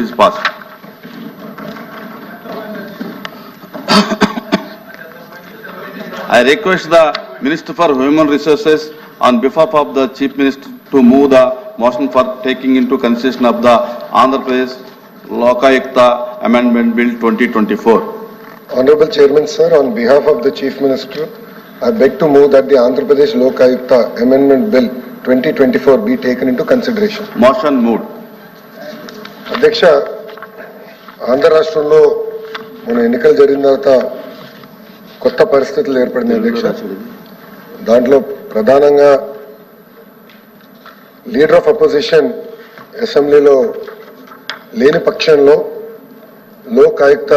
is passed. I request the Minister for Human Resources on behalf of the Chief Minister to move the motion for taking into consideration of the Andhra Pradesh Lokayukta Amendment Bill 2024. Honorable Chairman, sir, on behalf of the Chief Minister, I beg to move that the Andhra Pradesh Lokayukta Amendment Bill 2024 be taken into consideration. Motion moved. అధ్యక్ష, ఆంధ్ర రాష్ట్రంలో మన ఎన్నికలు జరిగిన తర్వాత కొత్త పరిస్థితులు ఏర్పడింది అధ్యక్ష. దాంట్లో ప్రధానంగా లీడర్ ఆఫ్ అపోజిషన్ అసెంబ్లీలో లేని పక్షంలో లోక్ ఆయుక్త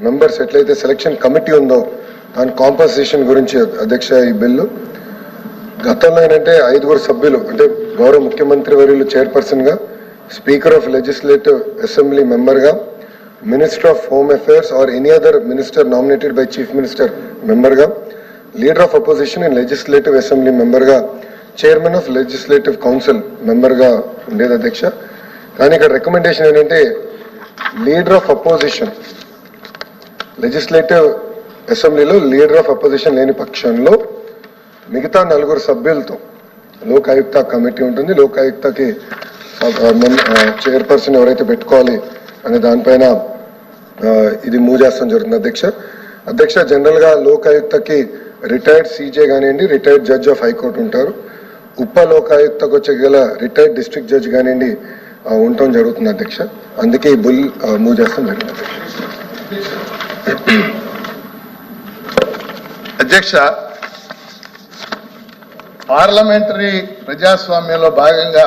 మెంబర్స్ ఎట్లయితే సెలక్షన్ కమిటీ ఉందో దాని కాంపన్సేషన్ గురించి అధ్యక్ష ఈ బిల్లు గతంలో ఏంటంటే 5 సభ్యులు అంటే గౌరవ ముఖ్యమంత్రి వర్యులు చైర్పర్సన్గా, స్పీకర్ ఆఫ్ లెజిస్లేటివ్ అసెంబ్లీ మెంబర్గా, minister of home affairs or any other minister nominated by chief minister మెంబర్గా, leader of opposition in legislative assembly మెంబర్గా, చైర్మన్ ఆఫ్ లెజిస్లేటివ్ కౌన్సిల్ మెంబర్గా ఉండేది అధ్యక్ష. కానీ ఇక్కడ రికమెండేషన్ ఏంటంటే లీడర్ ఆఫ్ అపోజిషన్ లెజిస్లేటివ్ అసెంబ్లీలో లీడర్ ఆఫ్ అపోజిషన్ లేని పక్షంలో మిగతా 4 సభ్యులతో లోక్ ఆయుక్త కమిటీ ఉంటుంది. లోక్ ఆయుక్తకి చైర్పర్సన్ ఎవరైతే పెట్టుకోవాలి అనే దానిపైన ఇది మూవ్ చేస్తాం జరుగుతుంది అధ్యక్ష. జనరల్గా లోక్ ఆయుక్తకి రిటైర్డ్ సీజే కానివ్వండి, రిటైర్డ్ జడ్జ్ ఆఫ్ హైకోర్టు ఉంటారు. ఉప లోకాయుక్తకు వచ్చే గల రిటైర్డ్ డిస్ట్రిక్ట్ జడ్జ్ కానివ్వండి ఉండటం జరుగుతుంది అధ్యక్ష. అందుకే ఈ బిల్ మూవ్ చేస్తాం జరిగింది అధ్యక్ష. పార్లమెంటరీ ప్రజాస్వామ్యంలో భాగంగా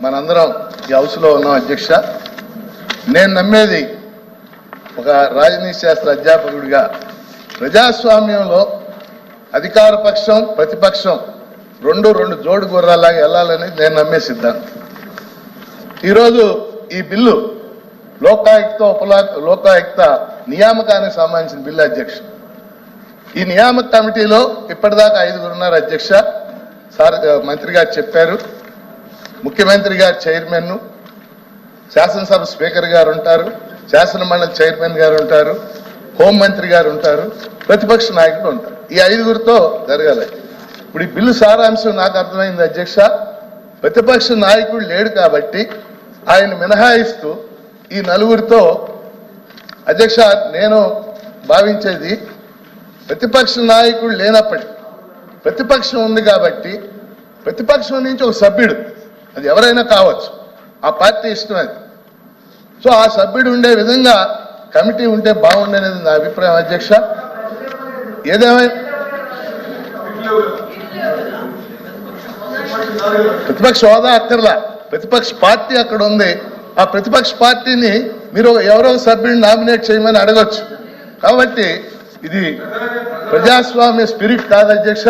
మనందరం ఈ హౌస్లో ఉన్నాం అధ్యక్ష. నేను నమ్మేది ఒక రాజనీతి శాస్త్ర అధ్యాపకుడిగా ప్రజాస్వామ్యంలో అధికార పక్షం ప్రతిపక్షం రెండు జోడు గుర్రాలాగా వెళ్ళాలని నేను నమ్మే సిద్ధాంతం. ఈరోజు ఈ బిల్లు లోకాయుక్త నియామకానికి సంబంధించిన బిల్లు అధ్యక్ష. ఈ నియామక కమిటీలో ఇప్పటిదాకా 5 ఉన్నారు అధ్యక్ష. సార్ మంత్రి గారు చెప్పారు, ముఖ్యమంత్రి గారు చైర్మన్, శాసనసభ స్పీకర్ గారు ఉంటారు, శాసన మండలి చైర్మన్ గారు ఉంటారు, హోంమంత్రి గారు ఉంటారు, ప్రతిపక్ష నాయకులు ఉంటారు. ఈ 5గురితో జరగాలి. ఇప్పుడు ఈ బిల్లు సారాంశం నాకు అర్థమైంది అధ్యక్ష. ప్రతిపక్ష నాయకుడు లేడు కాబట్టి ఆయన మినహాయిస్తూ ఈ 4గురితో అధ్యక్ష నేను భావించేది ప్రతిపక్ష నాయకుడు లేనప్పటికీ ప్రతిపక్షం ఉంది కాబట్టి ప్రతిపక్షం నుంచి ఒక సభ్యుడు, అది ఎవరైనా కావచ్చు, ఆ పార్టీ ఇష్టం అది. సో ఆ సభ్యుడు ఉండే విధంగా కమిటీ ఉంటే బాగుండేది నా అభిప్రాయం అధ్యక్ష. ఏదేమైనా ప్రతిపక్ష హోదా అక్కర్లా, ప్రతిపక్ష పార్టీ అక్కడ ఉంది. ఆ ప్రతిపక్ష పార్టీని మీరు ఎవరో సభ్యుడిని నామినేట్ చేయమని అడగచ్చు. కాబట్టి ఇది ప్రజాస్వామ్య స్పిరిట్ కాదు అధ్యక్ష.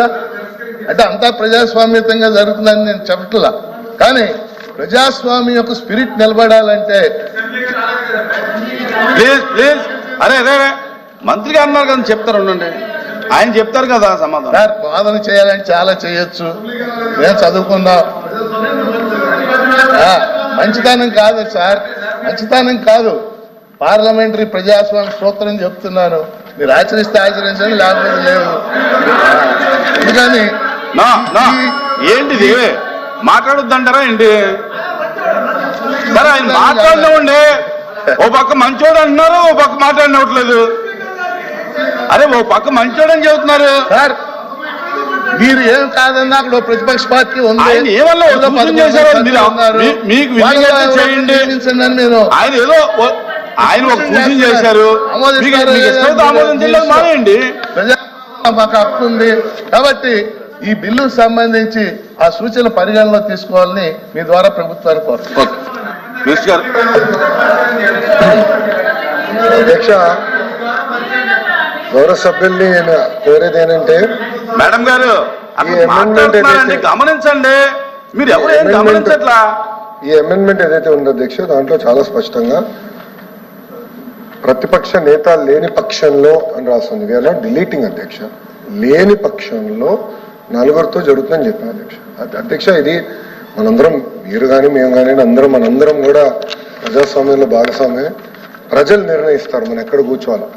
అంటే అంతా ప్రజాస్వామ్యతంగా జరుగుతుందని నేను చెప్పట్లా, కానీ ప్రజాస్వామ్యం యొక్క స్పిరిట్ నిలబడాలంటే ప్లీజ్ అరే మంత్రి గారు అన్నారు కదా, చెప్తారు ఉండండి, ఆయన చెప్తారు కదా సమాధానం. సార్ వాదన చేయాలని చాలా చేయొచ్చు, మేము చదువుకుందాం. మంచితనం కాదు సార్, మంచితనం కాదు, పార్లమెంటరీ ప్రజాస్వామ్య సూత్రం చెప్తున్నాను. మీరు ఆచరిస్తే ఆచరించండి, లేకపోతే లేదు. అందుకని ఏంటిది మాట్లాడొద్దంటారా ఏంటి? సరే ఆయన మాట్లాడినవ్వండి. ఓ పక్క మంచోడు అంటున్నారు, ఓ పక్క మాట్లాడినట్లేదు. అరే ఓ పక్క మంచోడు అని చెబుతున్నారు సార్. మీరు ఏం కాదన్నా అక్కడ ప్రతిపక్ష పార్టీ ఉంది. ఆయన ఏమన్నా మీకు చేయండి. నేను ఆయన ఏదో ఆయన ఒక సూచన చేశారు, ఆమోదం చేయలేదు మానేయండి. మాకు హక్కు ఉంది కాబట్టి ఈ బిల్లుకు సంబంధించి ఆ సూచన పరిగణలో తీసుకోవాలని మీ ద్వారా ప్రభుత్వానికి కోరుతున్నాను. అధ్యక్ష, గౌరవ సభ్యుల్ని కోరేది ఏంటంటే మేడం గారు గమనించండి, మీరు ఎవరు ఏం గమనించట్లా. ఈ అమెండ్మెంట్ ఏదైతే ఉందో అధ్యక్ష, దాంట్లో చాలా స్పష్టంగా ప్రతిపక్ష నేత లేని పక్షంలో అని రాస్తుంది. వీఆర్ నాట్ డిలీటింగ్ అధ్యక్ష. లేని పక్షంలో 4గురితో జరుగుతుందని చెప్పాను అధ్యక్ష. ఇది మనందరం, మీరు కానీ మేము కానీ మనందరం కూడా ప్రజాస్వామ్యంలో భాగస్వామ్యం. ప్రజలు నిర్ణయిస్తారు మనం ఎక్కడ కూర్చోవాలి.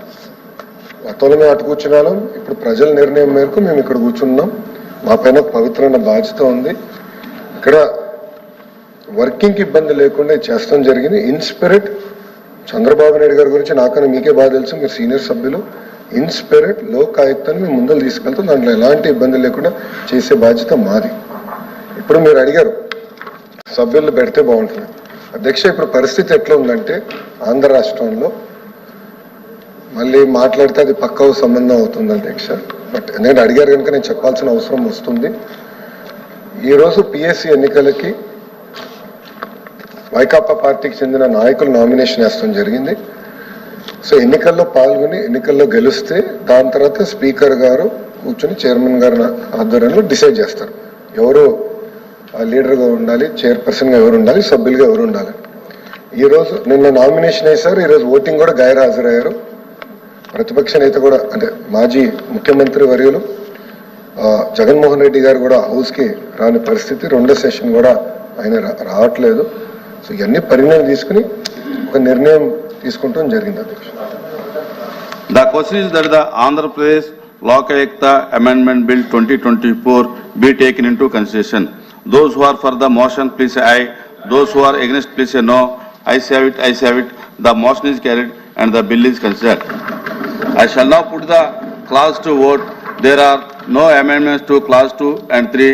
గతంలో మేము అటు కూర్చున్నాం, ఇప్పుడు ప్రజల నిర్ణయం మేరకు మేము ఇక్కడ కూర్చున్నాం. మా పైన పవిత్రమైన బాధ్యత ఉంది. ఇక్కడ వర్కింగ్కి ఇబ్బంది లేకుండా చేస్తాం జరిగింది. ఇన్ స్పిరిట్ చంద్రబాబు నాయుడు గారి గురించి నాకన్నా మీకే బాగా తెలుసు, మీరు సీనియర్ సభ్యులు. ఇన్ స్పిరిట్ లోక్ ఆయుక్తాన్ని మేము ముందుకు తీసుకెళ్తాం. దాంట్లో ఎలాంటి ఇబ్బంది లేకుండా చేసే బాధ్యత మాది. ఇప్పుడు మీరు అడిగారు సభ్యులు పెడితే బాగుంటుంది. అధ్యక్ష, ఇప్పుడు పరిస్థితి ఎట్లా ఉందంటే ఆంధ్ర రాష్ట్రంలో మళ్ళీ మాట్లాడితే అది పక్కకు సంబంధం అవుతుంది అధ్యక్ష. బట్ ఎందుకంటే అడిగారు కనుక నేను చెప్పాల్సిన అవసరం వస్తుంది. ఈరోజు పిఎస్సి ఎన్నికలకి వైకాపా పార్టీకి చెందిన నాయకులు నామినేషన్ వేస్తాం జరిగింది. సో ఎన్నికల్లో పాల్గొని ఎన్నికల్లో గెలిస్తే దాని తర్వాత స్పీకర్ గారు కూర్చొని చైర్మన్ గారి ఆధ్వర్యంలో డిసైడ్ చేస్తారు ఎవరు లీడర్గా ఉండాలి, చైర్పర్సన్గా ఎవరు ఉండాలి, సభ్యులుగా ఎవరు ఉండాలి. ఈరోజు నిన్న నామినేషన్ వేశారు, ఈరోజు ఓటింగ్ కూడా గైర్ హాజరయ్యారు. ప్రతిపక్ష నేత కూడా అంటే మాజీ ముఖ్యమంత్రి వర్యులు జగన్మోహన్ రెడ్డి గారు కూడా హౌస్కి రాని పరిస్థితి. రెండో సెషన్ కూడా ఆయన రావట్లేదు. సో ఇవన్నీ పరిణామం తీసుకుని ఒక నిర్ణయం తీసుకుంటాం జరిగింది అధ్యక్ష. The question is that the Andhra Pradesh Lokayukta Amendment Bill 2024 be taken into consideration. Those who are for the motion, please say aye. Those who are against, please say no. Ayes have it, ayes have it. The motion is carried and the bill is considered. I shall now put the clause to vote. There are no amendments to clause 2 and 3.